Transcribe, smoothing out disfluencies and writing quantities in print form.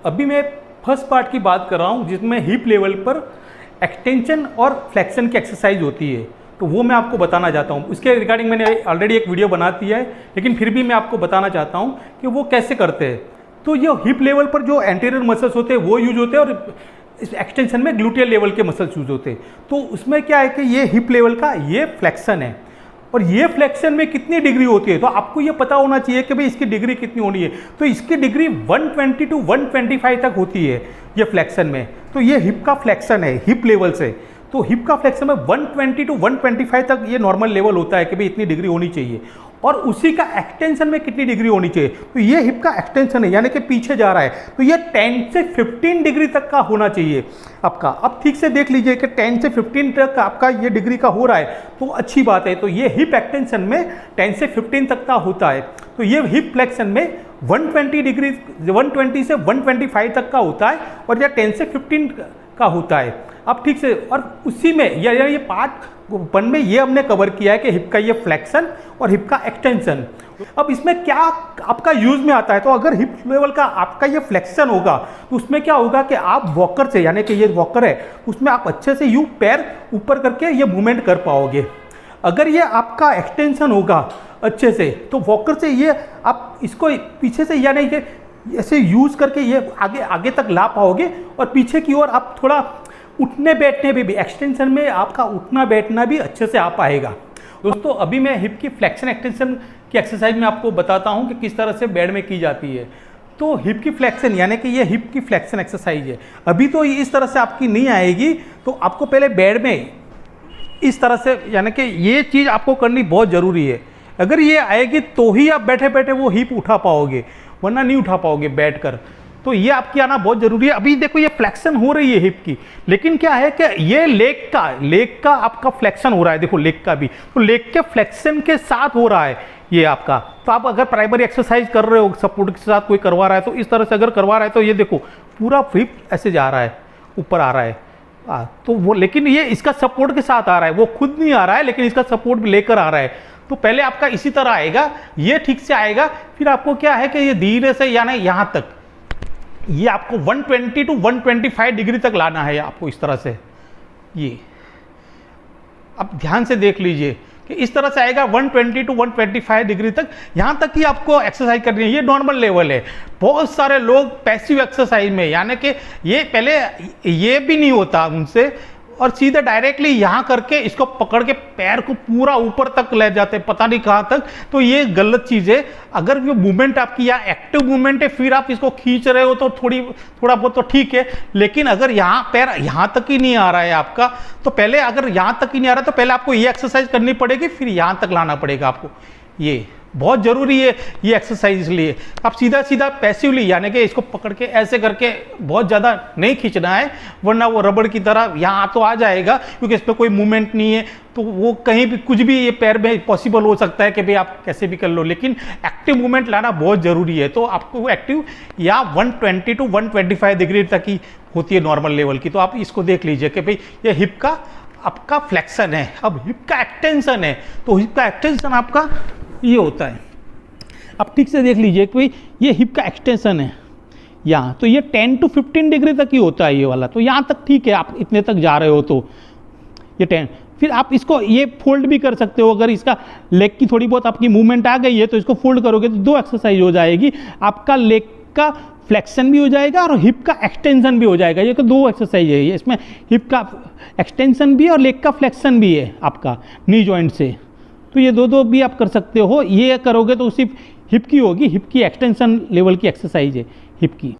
अभी मैं first part की बात कर रहा हूँ जिसमें हिप लेवल पर एक्सटेंशन और फ्लेक्शन की एक्सरसाइज होती है, तो वो मैं आपको बताना चाहता हूँ। उसके रिगार्डिंग मैंने ऑलरेडी एक वीडियो बना दिया है, लेकिन फिर भी मैं आपको बताना चाहता हूँ कि वो कैसे करते हैं। तो ये हिप लेवल पर जो एंटीरियर मसल्स होते हैं वो यूज होते हैं और इस एक्सटेंशन में ग्लूटियल लेवल के मसल्स यूज होते हैं। तो उसमें क्या है कि ये हिप लेवल का ये फ्लेक्शन है और ये फ्लेक्शन में कितनी डिग्री होती है, तो आपको ये पता होना चाहिए कि भाई इसकी डिग्री कितनी होनी है। तो इसकी डिग्री 120 टू 125 तक होती है ये फ्लेक्शन में। तो ये हिप का फ्लेक्शन है हिप लेवल से। तो हिप का फ्लेक्शन में 120 टू 125 तक ये नॉर्मल लेवल होता है कि भाई इतनी डिग्री होनी चाहिए। और उसी का एक्सटेंशन में कितनी डिग्री होनी चाहिए, तो ये हिप का एक्सटेंशन है यानी कि पीछे जा रहा है, तो ये 10 से 15 डिग्री तक का होना चाहिए आपका। अब ठीक से देख लीजिए कि 10 से 15 तक आपका ये डिग्री का हो रहा है तो अच्छी बात है। तो ये हिप एक्सटेंशन में 10 से 15 तक का होता है। तो ये हिप फ्लेक्शन में 120 डिग्री 120 से 125 तक का होता है और यह 10 से 15 का होता है। अब ठीक से, और उसी में ये पार्ट 1 में ये हमने कवर किया है कि हिप का ये फ्लेक्शन और हिप का एक्सटेंशन। अब इसमें क्या आपका यूज में आता है, तो अगर हिप लेवल का आपका ये फ्लेक्शन होगा तो उसमें क्या होगा कि आप वॉकर से, यानी कि ये वॉकर है उसमें आप अच्छे से यूं पैर ऊपर करके ये मूवमेंट कर पाओगे। अगर ये आपका एक्सटेंशन होगा अच्छे से तो वॉकर से ये आप इसको पीछे से यानी कि ऐसे यूज करके ये आगे आगे तक ला पाओगे और पीछे की ओर आप थोड़ा उठने बैठने पे भी एक्सटेंशन में आपका उठना बैठना भी अच्छे से आ पाएगा। दोस्तों अभी मैं हिप की फ्लेक्शन एक्सटेंशन की एक्सरसाइज में आपको बताता हूँ कि किस तरह से बेड में की जाती है। तो हिप की फ्लेक्शन यानी कि ये हिप की फ्लेक्शन एक्सरसाइज है। अभी तो इस तरह से आपकी नहीं आएगी, तो आपको पहले बेड में इस तरह से यानी कि ये चीज़ आपको करनी बहुत ज़रूरी है। अगर ये आएगी तो ही आप बैठे बैठे वो हिप उठा पाओगे, वरना नहीं उठा पाओगे बैठकर। तो ये आपकी आना बहुत जरूरी है। अभी देखो ये फ्लेक्शन हो रही है हिप की, लेकिन क्या है कि ये लेग का आपका फ्लेक्शन हो रहा है। देखो लेग का भी, तो लेग के फ्लेक्शन के साथ हो रहा है ये आपका। तो आप अगर प्राइमरी एक्सरसाइज कर रहे हो, सपोर्ट के साथ कोई करवा रहा है, तो इस तरह से अगर करवा रहा है तो ये देखो पूरा हिप ऐसे जा रहा है, ऊपर आ रहा है। तो वो, लेकिन ये इसका सपोर्ट के साथ आ रहा है, वो खुद नहीं आ रहा है लेकिन इसका सपोर्ट भी लेकर आ रहा है। तो पहले आपका इसी तरह आएगा, ये ठीक से आएगा, फिर आपको क्या है कि ये धीरे से यानी यहाँ तक ये आपको 120 टू 125 डिग्री तक लाना है आपको इस तरह से। ये अब ध्यान से देख लीजिए कि इस तरह से आएगा 120 टू 125 डिग्री तक, यहाँ तक ही आपको एक्सरसाइज करनी है। ये नॉर्मल लेवल है। बहुत सारे लोग पैसिव एक्सरसाइज में यानी कि ये पहले ये भी नहीं होता उनसे और सीधे डायरेक्टली यहाँ करके इसको पकड़ के पैर को पूरा ऊपर तक ले जाते हैं, पता नहीं कहाँ तक। तो ये गलत चीज़ है। अगर ये मूवमेंट आपकी यहाँ एक्टिव मूवमेंट है फिर आप इसको खींच रहे हो तो थोड़ा बहुत तो ठीक है, लेकिन अगर यहाँ पैर यहाँ तक ही नहीं आ रहा है आपका, तो पहले अगर यहाँ तक ही नहीं आ रहा तो पहले आपको ये एक्सरसाइज करनी पड़ेगी, फिर यहाँ तक लाना पड़ेगा आपको। ये बहुत ज़रूरी है ये एक्सरसाइज, इसलिए आप सीधा सीधा पैसिवली यानी कि इसको पकड़ के ऐसे करके बहुत ज़्यादा नहीं खींचना है, वरना वो रबड़ की तरह यहाँ तो आ जाएगा क्योंकि इस पर कोई मूवमेंट नहीं है। तो वो कहीं भी कुछ भी ये पैर में पॉसिबल हो सकता है कि भाई आप कैसे भी कर लो, लेकिन एक्टिव मूवमेंट लाना बहुत ज़रूरी है। तो आपको एक्टिव या 120 टू 125 डिग्री तक ही होती है नॉर्मल लेवल की। तो आप इसको देख लीजिए कि भाई ये हिप का आपका फ्लेक्शन है। अब हिप का एक्सटेंशन है, तो हिप का एक्सटेंशन आपका ये होता है। आप ठीक से देख लीजिए कि भाई ये हिप का एक्सटेंशन है यहाँ, तो ये 10 टू 15 डिग्री तक ही होता है ये वाला। तो यहाँ तक ठीक है, आप इतने तक जा रहे हो तो ये 10। फिर आप इसको ये फोल्ड भी कर सकते हो। अगर इसका लेग की थोड़ी बहुत आपकी मूवमेंट आ गई है तो इसको फोल्ड करोगे तो 2 एक्सरसाइज हो जाएगी। आपका लेग का फ्लेक्शन भी हो जाएगा और हिप का एक्सटेंशन भी हो जाएगा। ये तो 2 एक्सरसाइज है, इसमें हिप का एक्सटेंशन भी और लेग का फ्लेक्शन भी है आपका नी जॉइंट से। तो ये दो भी आप कर सकते हो। ये करोगे तो सिर्फ हिप की होगी, हिप की एक्सटेंशन लेवल की एक्सरसाइज है हिप की।